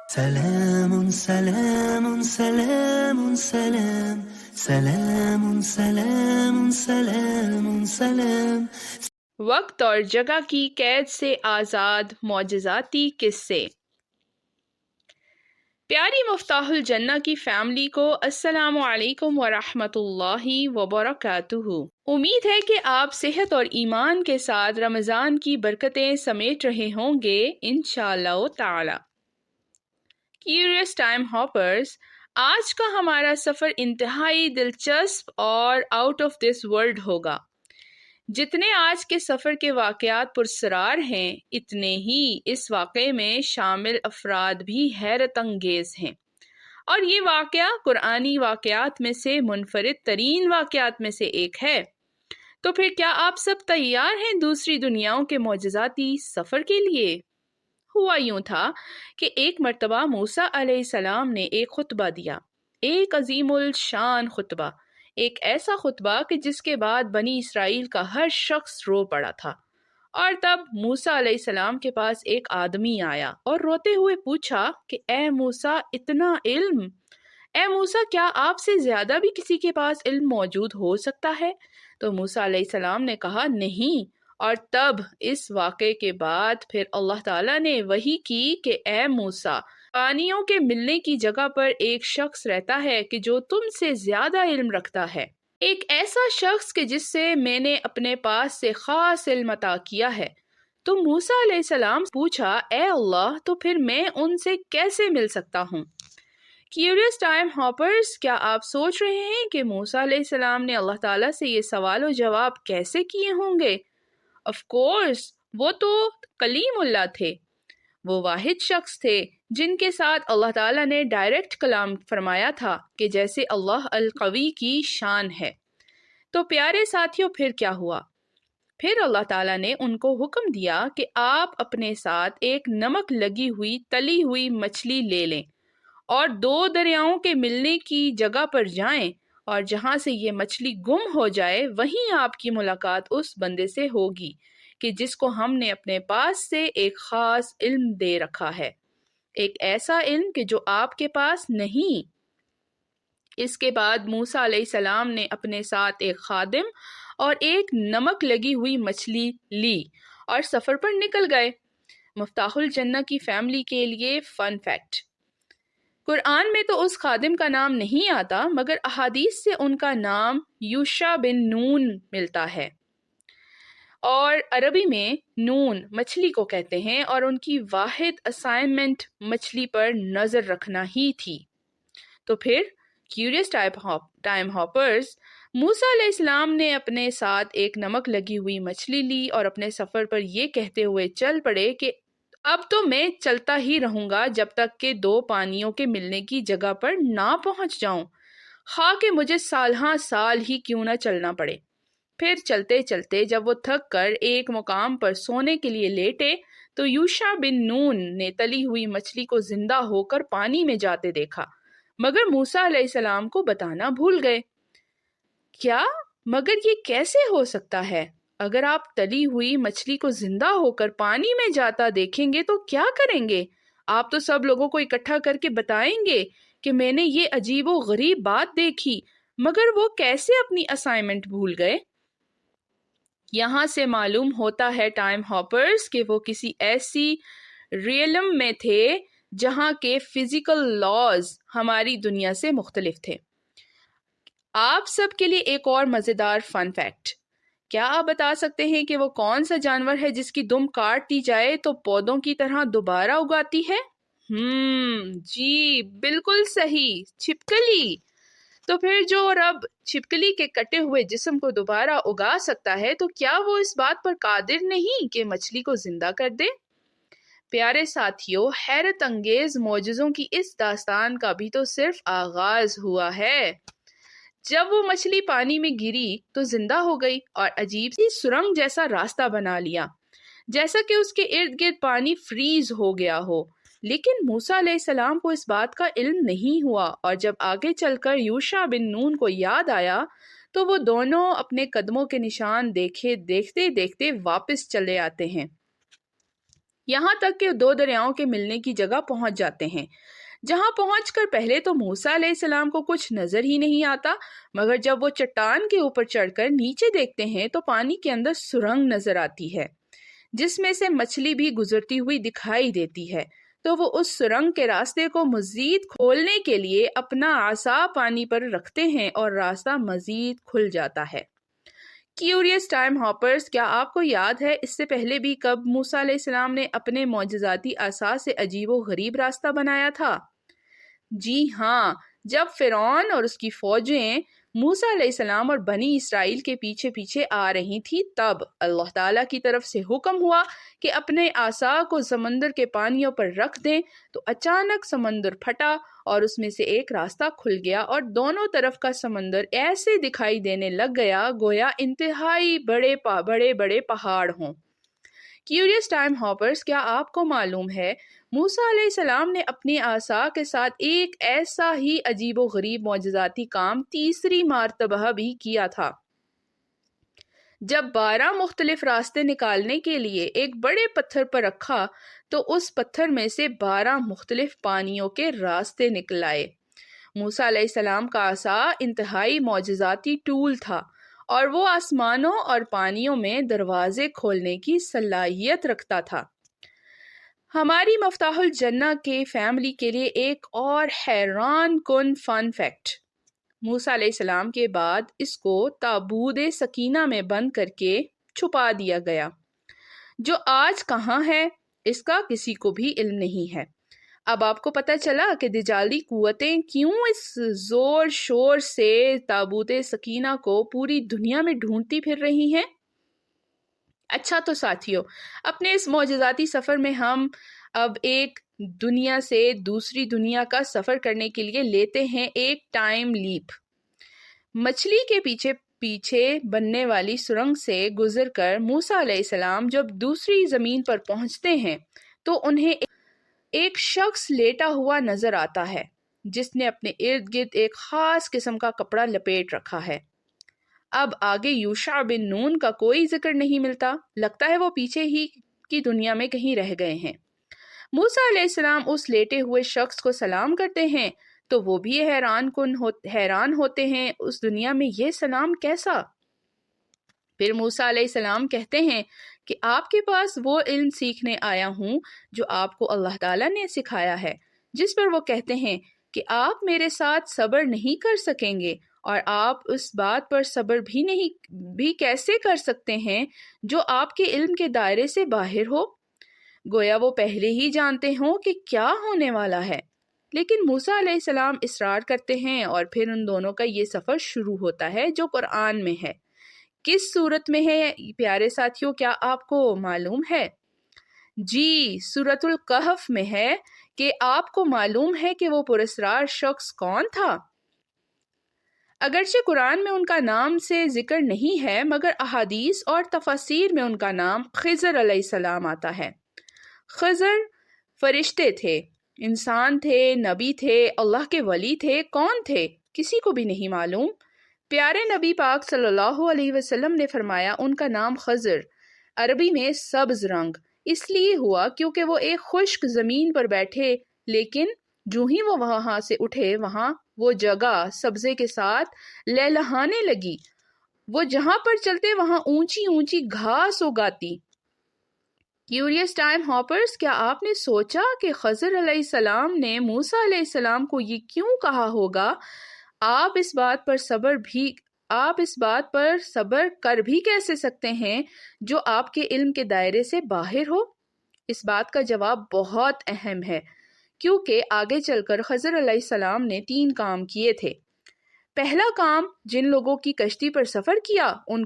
سلام سلام سلام سلام سلام سلام سلام سلام. وقت اور جگہ کی قید سے آزاد معجزاتی قصے. پیاری مفتاح الجنہ کی فیملی کو السلام علیکم ورحمۃ اللہ وبرکاتہ. امید ہے کہ آپ صحت اور ایمان کے ساتھ رمضان کی برکتیں سمیٹ رہے ہوں گے انشاءاللہ تعالی. کیوریس ٹائم ہاپرز، آج کا ہمارا سفر انتہائی دلچسپ اور آؤٹ آف دس ورلڈ ہوگا. جتنے آج کے سفر کے واقعات پرسرار ہیں، اتنے ہی اس واقعے میں شامل افراد بھی حیرت انگیز ہیں، اور یہ واقعہ قرآنی واقعات میں سے منفرد ترین واقعات میں سے ایک ہے. تو پھر کیا آپ سب تیار ہیں دوسری دنیاؤں کے معجزاتی سفر کے لیے؟ ہوا یوں تھا کہ ایک مرتبہ موسیٰ علیہ السلام نے ایک خطبہ دیا، ایک عظیم الشان خطبہ، ایک ایسا خطبہ کہ جس کے بعد بنی اسرائیل کا ہر شخص رو پڑا تھا. اور تب موسیٰ علیہ السلام کے پاس ایک آدمی آیا اور روتے ہوئے پوچھا کہ اے موسیٰ، اتنا علم! اے موسیٰ، کیا آپ سے زیادہ بھی کسی کے پاس علم موجود ہو سکتا ہے؟ تو موسیٰ علیہ السلام نے کہا نہیں. اور تب اس واقعے کے بعد پھر اللہ تعالیٰ نے وحی کی کہ اے موسیٰ، پانیوں کے ملنے کی جگہ پر ایک شخص رہتا ہے کہ جو تم سے زیادہ علم رکھتا ہے، ایک ایسا شخص کہ جس سے میں نے اپنے پاس سے خاص علم عطا کیا ہے. تو موسیٰ علیہ السلام پوچھا، اے اللہ، تو پھر میں ان سے کیسے مل سکتا ہوں؟ کیوریس ٹائم ہاپرز، کیا آپ سوچ رہے ہیں کہ موسیٰ علیہ السلام نے اللہ تعالیٰ سے یہ سوال و جواب کیسے کیے ہوں گے؟ آف کورس، وہ تو کلیم اللہ تھے، وہ واحد شخص تھے جن کے ساتھ اللہ تعالیٰ نے ڈائریکٹ کلام فرمایا تھا کہ جیسے اللہ القوی کی شان ہے. تو پیارے ساتھیوں، پھر کیا ہوا؟ پھر اللہ تعالیٰ نے ان کو حکم دیا کہ آپ اپنے ساتھ ایک نمک لگی ہوئی تلی ہوئی مچھلی لے لیں اور 2 دریاؤں کے ملنے کی جگہ پر جائیں، اور جہاں سے یہ مچھلی گم ہو جائے وہیں آپ کی ملاقات اس بندے سے ہوگی کہ جس کو ہم نے اپنے پاس سے ایک خاص علم دے رکھا ہے، ایک ایسا علم کہ جو آپ کے پاس نہیں. اس کے بعد موسیٰ علیہ السلام نے اپنے ساتھ ایک خادم اور ایک نمک لگی ہوئی مچھلی لی اور سفر پر نکل گئے. مفتاح الجنہ کی فیملی کے لیے فن فیکٹ: قرآن میں تو اس خادم کا نام نہیں آتا، مگر احادیث سے ان کا نام یوشع بن نون ملتا ہے، اور عربی میں نون مچھلی کو کہتے ہیں، اور ان کی واحد اسائنمنٹ مچھلی پر نظر رکھنا ہی تھی. تو پھر کیوریس ٹائم ہاپرز، موسیٰ علیہ السلام نے اپنے ساتھ ایک نمک لگی ہوئی مچھلی لی اور اپنے سفر پر یہ کہتے ہوئے چل پڑے کہ اب تو میں چلتا ہی رہوں گا جب تک کہ 2 پانیوں کے ملنے کی جگہ پر نہ پہنچ جاؤں، خواہ کہ مجھے سالہاں سال ہی کیوں نہ چلنا پڑے. پھر چلتے چلتے جب وہ تھک کر ایک مقام پر سونے کے لیے لیٹے تو یوشع بن نون نے تلی ہوئی مچھلی کو زندہ ہو کر پانی میں جاتے دیکھا، مگر موسیٰ علیہ السلام کو بتانا بھول گئے. کیا؟ مگر یہ کیسے ہو سکتا ہے؟ اگر آپ تلی ہوئی مچھلی کو زندہ ہو کر پانی میں جاتا دیکھیں گے تو کیا کریں گے؟ آپ تو سب لوگوں کو اکٹھا کر کے بتائیں گے کہ میں نے یہ عجیب و غریب بات دیکھی. مگر وہ کیسے اپنی اسائنمنٹ بھول گئے؟ یہاں سے معلوم ہوتا ہے ٹائم ہاپرز کہ وہ کسی ایسی ریئلم میں تھے جہاں کے فزیکل لاز ہماری دنیا سے مختلف تھے. آپ سب کے لیے ایک اور مزیدار فن فیکٹ: کیا آپ بتا سکتے ہیں کہ وہ کون سا جانور ہے جس کی دم کاٹ دی جائے تو پودوں کی طرح دوبارہ اگاتی ہے؟ جی بالکل صحیح، چھپکلی. تو پھر جو رب چھپکلی کے کٹے ہوئے جسم کو دوبارہ اگا سکتا ہے تو کیا وہ اس بات پر قادر نہیں کہ مچھلی کو زندہ کر دے؟ پیارے ساتھیوں، حیرت انگیز معجزوں کی اس داستان کا بھی تو صرف آغاز ہوا ہے. جب وہ مچھلی پانی میں گری تو زندہ ہو گئی اور عجیب سی سرنگ جیسا راستہ بنا لیا، جیسا کہ اس کے ارد گرد پانی فریز ہو گیا ہو. لیکن موسیٰ علیہ السلام کو اس بات کا علم نہیں ہوا، اور جب آگے چل کر یوشع بن نون کو یاد آیا تو وہ دونوں اپنے قدموں کے نشان دیکھتے دیکھتے واپس چلے آتے ہیں. یہاں تک کہ 2 دریاؤں کے ملنے کی جگہ پہنچ جاتے ہیں، جہاں پہنچ کر پہلے تو موسیٰ علیہ السلام کو کچھ نظر ہی نہیں آتا، مگر جب وہ چٹان کے اوپر چڑھ کر نیچے دیکھتے ہیں تو پانی کے اندر سرنگ نظر آتی ہے جس میں سے مچھلی بھی گزرتی ہوئی دکھائی دیتی ہے۔ تو وہ اس سرنگ کے راستے کو مزید کھولنے کے لیے اپنا عصا پانی پر رکھتے ہیں اور راستہ مزید کھل جاتا ہے۔ کیوریس ٹائم ہاپرز، کیا آپ کو یاد ہے اس سے پہلے بھی کب موسیٰ علیہ السلام نے اپنے معجزاتی عصا سے عجیب و غریب راستہ بنایا تھا؟ جی ہاں، جب فرعون اور اس کی فوجیں موسیٰ علیہ السلام اور بنی اسرائیل کے پیچھے پیچھے آ رہی تھی، تب اللہ تعالیٰ کی طرف سے حکم ہوا کہ اپنے عصا کو سمندر کے پانیوں پر رکھ دیں، تو اچانک سمندر پھٹا اور اس میں سے ایک راستہ کھل گیا اور دونوں طرف کا سمندر ایسے دکھائی دینے لگ گیا گویا انتہائی بڑے بڑے پہاڑ ہوں۔ کیوریس ٹائم ہاپرز، کیا آپ کو معلوم ہے موسیٰ علیہ السلام نے اپنی عصا کے ساتھ ایک ایسا ہی عجیب و غریب معجزاتی کام تیسری مرتبہ بھی کیا تھا؟ جب 12 مختلف راستے نکالنے کے لیے ایک بڑے پتھر پر رکھا تو اس پتھر میں سے 12 مختلف پانیوں کے راستے نکل آئے۔ موسیٰ علیہ السلام کا عصا انتہائی معجزاتی ٹول تھا اور وہ آسمانوں اور پانیوں میں دروازے کھولنے کی صلاحیت رکھتا تھا۔ ہماری مفتاح الجنہ کے فیملی کے لیے ایک اور حیران کن فن فیکٹ، موسیٰ علیہ السلام کے بعد اس کو تابوت سکینہ میں بند کر کے چھپا دیا گیا، جو آج کہاں ہے اس کا کسی کو بھی علم نہیں ہے۔ اب آپ کو پتہ چلا کہ دجالی قوتیں کیوں اس زور شور سے تابوت سکینہ کو پوری دنیا میں ڈھونڈتی پھر رہی ہیں۔ اچھا تو ساتھیو، اپنے اس معجزاتی سفر میں ہم اب ایک دنیا سے دوسری دنیا کا سفر کرنے کے لیے لیتے ہیں ایک ٹائم لیپ۔ مچھلی کے پیچھے بننے والی سرنگ سے گزر کر موسیٰ علیہ السلام جب دوسری زمین پر پہنچتے ہیں تو انہیں ایک شخص لیٹا ہوا نظر آتا ہے جس نے اپنے ارد گرد ایک خاص قسم کا کپڑا لپیٹ رکھا ہے۔ اب آگے یوشع بن نون کا کوئی ذکر نہیں ملتا، لگتا ہے وہ پیچھے ہی کی دنیا میں کہیں رہ گئے ہیں۔ موسیٰ علیہ السلام اس لیٹے ہوئے شخص کو سلام کرتے ہیں تو وہ بھی حیران ہوتے ہیں، اس دنیا میں یہ سلام کیسا؟ پھر موسیٰ علیہ السلام کہتے ہیں کہ آپ کے پاس وہ علم سیکھنے آیا ہوں جو آپ کو اللہ تعالیٰ نے سکھایا ہے، جس پر وہ کہتے ہیں کہ آپ میرے ساتھ صبر نہیں کر سکیں گے، اور آپ اس بات پر صبر بھی کیسے کر سکتے ہیں جو آپ کے علم کے دائرے سے باہر ہو؟ گویا وہ پہلے ہی جانتے ہوں کہ کیا ہونے والا ہے۔ لیکن موسیٰ علیہ السلام اصرار کرتے ہیں اور پھر ان دونوں کا یہ سفر شروع ہوتا ہے جو قرآن میں ہے۔ کس صورت میں ہے پیارے ساتھیوں، کیا آپ کو معلوم ہے؟ جی، سورۃ الکہف میں ہے۔ کہ آپ کو معلوم ہے کہ وہ پراسرار شخص کون تھا؟ اگرچہ قرآن میں ان کا نام سے ذکر نہیں ہے، مگر احادیث اور تفاسیر میں ان کا نام خضر علیہ السلام آتا ہے۔ خضر فرشتے تھے، انسان تھے، نبی تھے، اللہ کے ولی تھے، کون تھے کسی کو بھی نہیں معلوم۔ پیارے نبی پاک صلی اللہ علیہ وسلم نے فرمایا ان کا نام خضر عربی میں سبز رنگ اس لیے ہوا کیونکہ وہ ایک خشک زمین پر بیٹھے، لیکن جو ہی وہ وہاں سے اٹھے وہاں وہ جگہ سبزے کے ساتھ لہلہانے لگی، وہ جہاں پر چلتے وہاں اونچی اونچی گھاس اگاتی۔ کیوریس ٹائم ہاپرز، کیا آپ نے سوچا کہ خضر علیہ السلام نے موسیٰ علیہ السلام کو یہ کیوں کہا ہوگا؟ آپ اس بات پر صبر کر بھی کیسے سکتے ہیں جو آپ کے علم کے دائرے سے باہر ہو؟ اس بات کا جواب بہت اہم ہے، کیونکہ آگے چل کر خضر علیہ السلام نے 3 کام کیے تھے۔ پہلا کام، جن لوگوں کی کشتی پر سفر کیا ان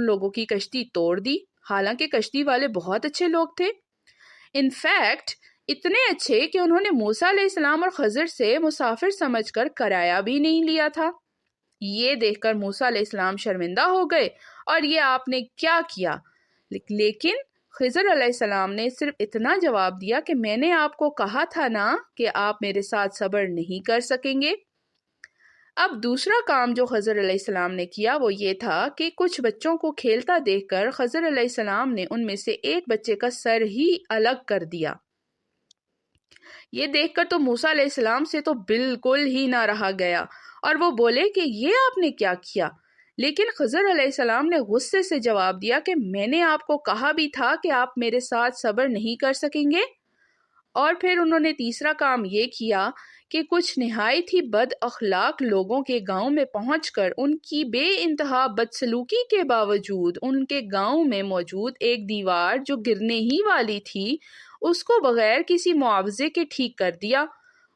لوگوں کی کشتی توڑ دی، حالانکہ کشتی والے بہت اچھے لوگ تھے۔ ان فیکٹ اتنے اچھے کہ انہوں نے موسیٰ علیہ السلام اور خضر سے مسافر سمجھ کر کرایہ بھی نہیں لیا تھا۔ یہ دیکھ کر موسیٰ علیہ السلام شرمندہ ہو گئے اور یہ آپ نے کیا کیا؟ لیکن خضر علیہ السلام نے صرف اتنا جواب دیا کہ میں نے آپ کو کہا تھا نا کہ آپ میرے ساتھ صبر نہیں کر سکیں گے۔ اب دوسرا کام جو خضر علیہ السلام نے کیا وہ یہ تھا کہ کچھ بچوں کو کھیلتا دیکھ کر خضر علیہ السلام نے ان میں سے ایک بچے کا سر ہی الگ کر دیا۔ یہ دیکھ کر تو موسیٰ علیہ السلام سے تو بالکل ہی نہ رہا گیا اور وہ بولے کہ یہ آپ نے کیا کیا؟ لیکن خضر علیہ السلام نے غصے سے جواب دیا کہ میں نے آپ کو کہا بھی تھا کہ آپ میرے ساتھ صبر نہیں کر سکیں گے۔ اور پھر انہوں نے تیسرا کام یہ کیا کہ کچھ نہایت ہی بد اخلاق لوگوں کے گاؤں میں پہنچ کر ان کی بے انتہا بدسلوکی کے باوجود ان کے گاؤں میں موجود ایک دیوار جو گرنے ہی والی تھی اس کو بغیر کسی معاوضے کے ٹھیک کر دیا۔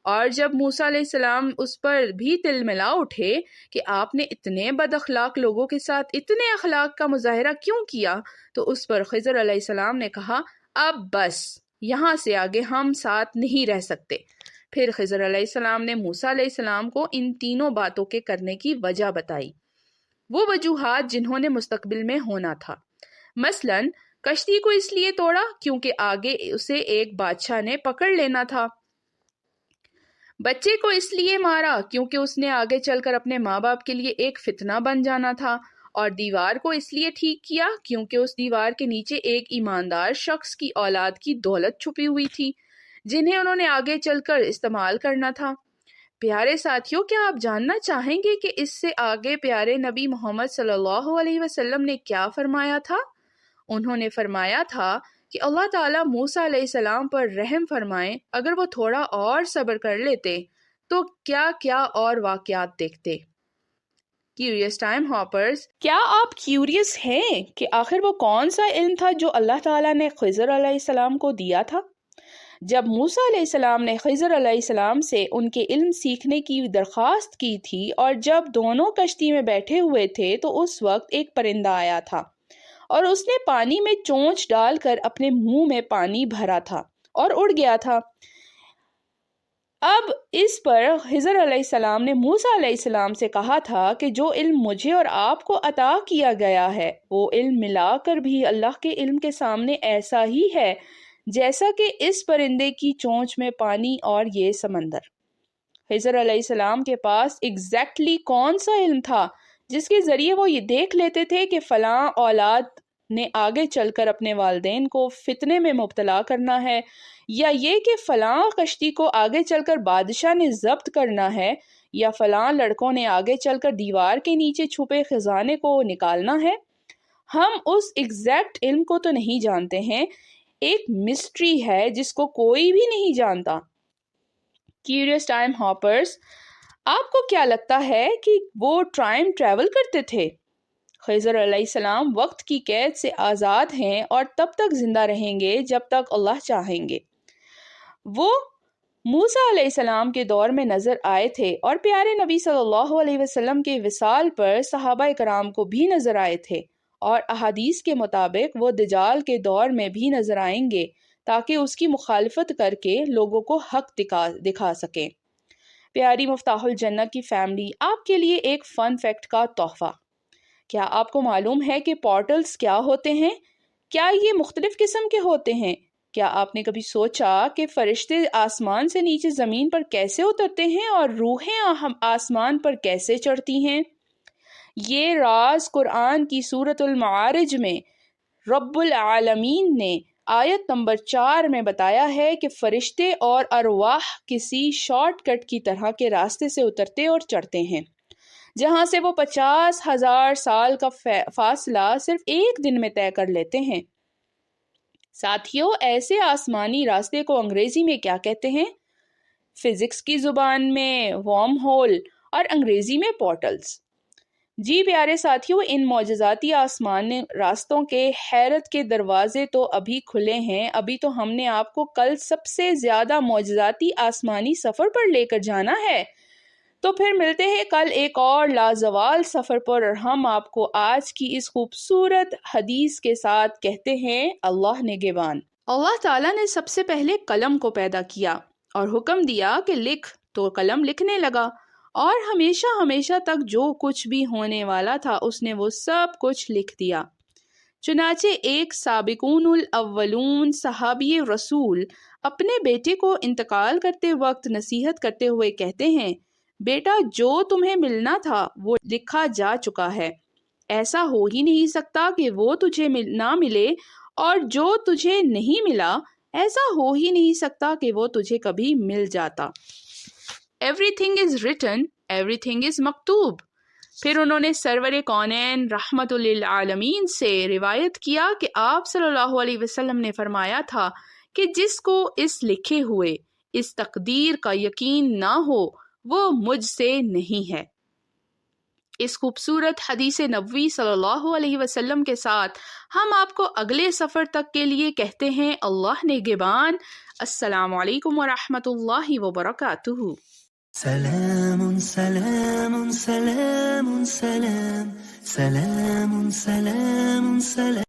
اور جب موسیٰ علیہ السلام اس پر بھی تل ملا اٹھے کہ آپ نے اتنے بد اخلاق لوگوں کے ساتھ اتنے اخلاق کا مظاہرہ کیوں کیا، تو اس پر خضر علیہ السلام نے کہا اب بس، یہاں سے آگے ہم ساتھ نہیں رہ سکتے۔ پھر خضر علیہ السلام نے موسیٰ علیہ السلام کو ان تینوں باتوں کے کرنے کی وجہ بتائی، وہ وجوہات جنہوں نے مستقبل میں ہونا تھا۔ مثلاً کشتی کو اس لیے توڑا کیونکہ آگے اسے ایک بادشاہ نے پکڑ لینا تھا، بچے کو اس لیے مارا کیونکہ اس نے آگے چل کر اپنے ماں باپ کے لیے ایک فتنہ بن جانا تھا، اور دیوار کو اس لیے ٹھیک کیا کیونکہ اس دیوار کے نیچے ایک ایماندار شخص کی اولاد کی دولت چھپی ہوئی تھی جنہیں انہوں نے آگے چل کر استعمال کرنا تھا۔ پیارے ساتھیوں، کیا آپ جاننا چاہیں گے کہ اس سے آگے پیارے نبی محمد صلی اللہ علیہ وسلم نے کیا فرمایا تھا؟ انہوں نے فرمایا تھا کہ اللہ تعالیٰ موسیٰ علیہ السلام پر رحم فرمائیں، اگر وہ تھوڑا اور صبر کر لیتے تو کیا کیا اور واقعات دیکھتے۔ کیوریس ٹائم ہاپرز، کیا آپ کیوریس ہیں کہ آخر وہ کون سا علم تھا جو اللہ تعالیٰ نے خضر علیہ السلام کو دیا تھا؟ جب موسیٰ علیہ السلام نے خضر علیہ السلام سے ان کے علم سیکھنے کی درخواست کی تھی اور جب دونوں کشتی میں بیٹھے ہوئے تھے تو اس وقت ایک پرندہ آیا تھا اور اس نے پانی میں چونچ ڈال کر اپنے منہ میں پانی بھرا تھا اور اڑ گیا تھا۔ اب اس پر خضر علیہ السلام نے موسیٰ علیہ السلام سے کہا تھا کہ جو علم مجھے اور آپ کو عطا کیا گیا ہے وہ علم ملا کر بھی اللہ کے علم کے سامنے ایسا ہی ہے جیسا کہ اس پرندے کی چونچ میں پانی اور یہ سمندر۔ خضر علیہ السلام کے پاس ایگزیکٹلی کون سا علم تھا جس کے ذریعے وہ یہ دیکھ لیتے تھے کہ فلاں اولاد نے آگے چل کر اپنے والدین کو فتنے میں مبتلا کرنا ہے، یا یہ کہ فلاں کشتی کو آگے چل کر بادشاہ نے ضبط کرنا ہے، یا فلاں لڑکوں نے آگے چل کر دیوار کے نیچے چھپے خزانے کو نکالنا ہے؟ ہم اس ایگزیکٹ علم کو تو نہیں جانتے ہیں، ایک مسٹری ہے جس کو کوئی بھی نہیں جانتا۔ کیوریس ٹائم ہاپرز، آپ کو کیا لگتا ہے کہ وہ ٹائم ٹریول کرتے تھے؟ خضر علیہ السلام وقت کی قید سے آزاد ہیں اور تب تک زندہ رہیں گے جب تک اللہ چاہیں گے۔ وہ موسیٰ علیہ السلام کے دور میں نظر آئے تھے اور پیارے نبی صلی اللہ علیہ وسلم کے وصال پر صحابہ کرام کو بھی نظر آئے تھے، اور احادیث کے مطابق وہ دجال کے دور میں بھی نظر آئیں گے تاکہ اس کی مخالفت کر کے لوگوں کو حق دکھا سکیں۔ پیاری مفتاح الجنہ کی فیملی، آپ کے لیے ایک فن فیکٹ کا تحفہ۔ کیا آپ کو معلوم ہے کہ پورٹلز کیا ہوتے ہیں؟ کیا یہ مختلف قسم کے ہوتے ہیں؟ کیا آپ نے کبھی سوچا کہ فرشتے آسمان سے نیچے زمین پر کیسے اترتے ہیں اور روحیں آسمان پر کیسے چڑھتی ہیں؟ یہ راز قرآن کی سورۃ المعارج میں رب العالمین نے آیت نمبر 4 میں بتایا ہے کہ فرشتے اور ارواح کسی شارٹ کٹ کی طرح کے راستے سے اترتے اور چڑھتے ہیں جہاں سے وہ 50,000 سال کا فاصلہ صرف ایک دن میں طے کر لیتے ہیں۔ ساتھیوں، ایسے آسمانی راستے کو انگریزی میں کیا کہتے ہیں؟ فزکس کی زبان میں ورم ہول اور انگریزی میں پورٹلز۔ جی پیارے ساتھیوں، ان معجزاتی آسمانی راستوں کے حیرت کے دروازے تو ابھی کھلے ہیں۔ ابھی تو ہم نے آپ کو کل سب سے زیادہ معجزاتی آسمانی سفر پر لے کر جانا ہے، تو پھر ملتے ہیں کل ایک اور لازوال سفر پر، اور ہم آپ کو آج کی اس خوبصورت حدیث کے ساتھ کہتے ہیں اللہ نگہبان۔ اللہ تعالیٰ نے سب سے پہلے قلم کو پیدا کیا اور حکم دیا کہ لکھ، تو قلم لکھنے لگا، اور ہمیشہ ہمیشہ تک جو کچھ بھی ہونے والا تھا اس نے وہ سب کچھ لکھ دیا۔ چنانچہ ایک سابقون الاولون صحابی رسول اپنے بیٹے کو انتقال کرتے وقت نصیحت کرتے ہوئے کہتے ہیں، بیٹا جو تمہیں ملنا تھا وہ لکھا جا چکا ہے، ایسا ہو ہی نہیں سکتا کہ وہ تجھے نہ ملے، اور جو تجھے نہیں ملا ایسا ہو ہی نہیں سکتا کہ وہ تجھے کبھی مل جاتا۔ Everything is written, everything is مکتوب۔ پھر انہوں نے سرور کونین رحمت للعالمین سے روایت کیا کہ آپ صلی اللہ علیہ وسلم نے فرمایا تھا کہ جس کو اس لکھے ہوئے اس تقدیر کا یقین نہ ہو وہ مجھ سے نہیں ہے۔ اس خوبصورت حدیث نبوی صلی اللہ علیہ وسلم کے ساتھ ہم آپ کو اگلے سفر تک کے لیے کہتے ہیں اللہ نگہبان۔ السلام علیکم ورحمۃ اللہ وبرکاتہ۔ سلام سلام سلام سلام سلام سلام سلام